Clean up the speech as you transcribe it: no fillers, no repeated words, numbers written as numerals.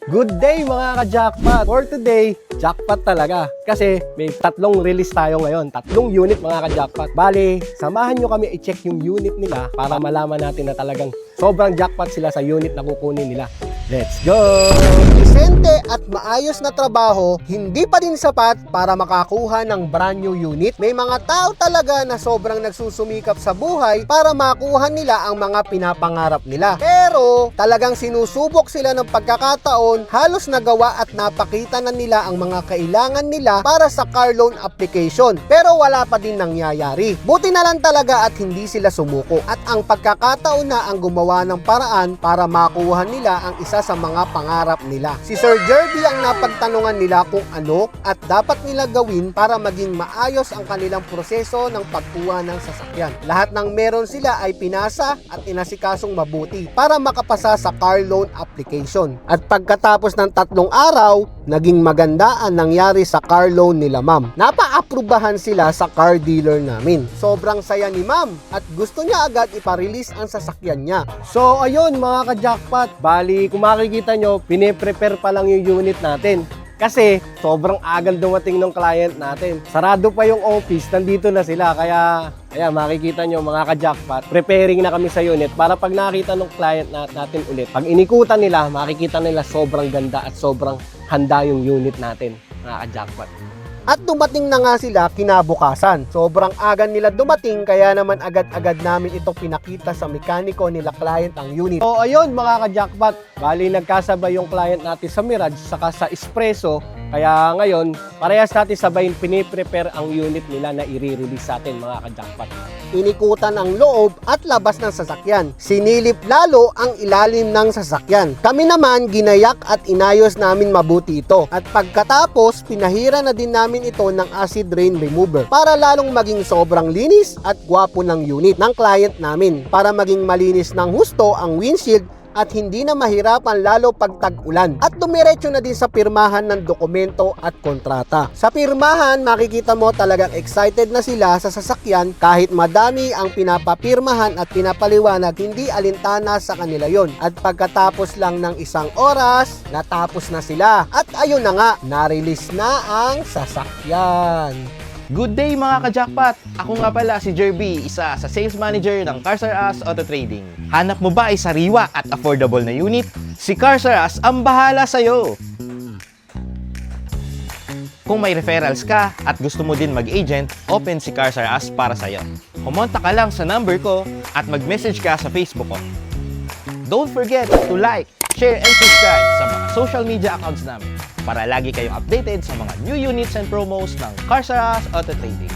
Good day mga ka-jackpot! For today, jackpot talaga. Kasi may tatlong release tayo ngayon. Tatlong unit mga ka-jackpot. Bali, samahan nyo kami i-check yung unit nila para malaman natin na talagang sobrang jackpot sila sa unit na kukunin nila. Let's go! Disente at maayos na trabaho, hindi pa din sapat para makakuha ng brand new unit. May mga tao talaga na sobrang nagsusumikap sa buhay para makuha nila ang mga pinapangarap nila. Pero talagang sinusubok sila ng pagkakataon, halos nagawa at napakita na nila ang mga kailangan nila para sa car loan application. Pero wala pa din nangyayari. Buti na lang talaga at hindi sila sumuko. At ang pagkakataon na ang gumawa ng paraan para makuha nila ang isa sa mga pangarap nila. Si Sir Jerby ang napagtanungan nila kung ano at dapat nila gawin para maging maayos ang kanilang proseso ng pagkuha ng sasakyan. Lahat ng meron sila ay pinasa at inasikasong mabuti para makapasa sa car loan application. At pagkatapos ng 3 araw, naging maganda ang nangyari sa car loan nila ma'am. Napa-aprubahan sila sa car dealer namin. Sobrang saya ni ma'am at gusto niya agad iparelease ang sasakyan niya. So ayun mga ka-jackpot, bali kung makikita nyo, piniprepare pa lang yung unit natin. Kasi sobrang agal dumating ng client natin. Sarado pa yung office, nandito na sila. Kaya ayan, makikita nyo mga ka-jackpot, preparing na kami sa unit para pag nakita ng client natin ulit, pag inikutan nila, makikita nila sobrang ganda at sobrang handa yung unit natin mga ka-jackpot. At dumating na nga sila kinabukasan. Sobrang aga nila dumating kaya naman agad-agad namin itong pinakita sa mekaniko nila client ang unit. So ayun mga ka-jackpot, bali nagkasabay yung client natin sa Mirage saka sa Espresso. Kaya ngayon, parehas natin sabayin piniprepare ang unit nila na i-release sa atin mga ka-jackpot. Inikutan ang loob at labas ng sasakyan. Sinilip lalo ang ilalim ng sasakyan. Kami naman ginayak at inayos namin mabuti ito. At pagkatapos, pinahira na din namin ito ng acid rain remover para lalong maging sobrang linis at gwapo ng unit ng client namin. Para maging malinis ng husto ang windshield at hindi na mahirapan lalo pag tag-ulan. At dumiretso na din sa pirmahan ng dokumento at kontrata. Sa pirmahan, makikita mo talagang excited na sila sa sasakyan kahit madami ang pinapapirmahan at pinapaliwanag, hindi alintana sa kanila yon. At pagkatapos lang ng 1 oras, natapos na sila. At ayun na nga, na-release na ang sasakyan. Good day mga ka-jackpot! Ako nga pala si Jerby, isa sa sales manager ng Cars R Us Auto Trading. Hanap mo ba ay sariwa at affordable na unit? Si Cars R Us ang bahala sa'yo! Kung may referrals ka at gusto mo din mag-agent, open si Cars R Us para sa'yo. Kumonta ka lang sa number ko at mag-message ka sa Facebook ko. Don't forget to like, share, and subscribe sa mga social media accounts namin para lagi kayong updated sa mga new units and promos ng Cars R Us Auto Trading.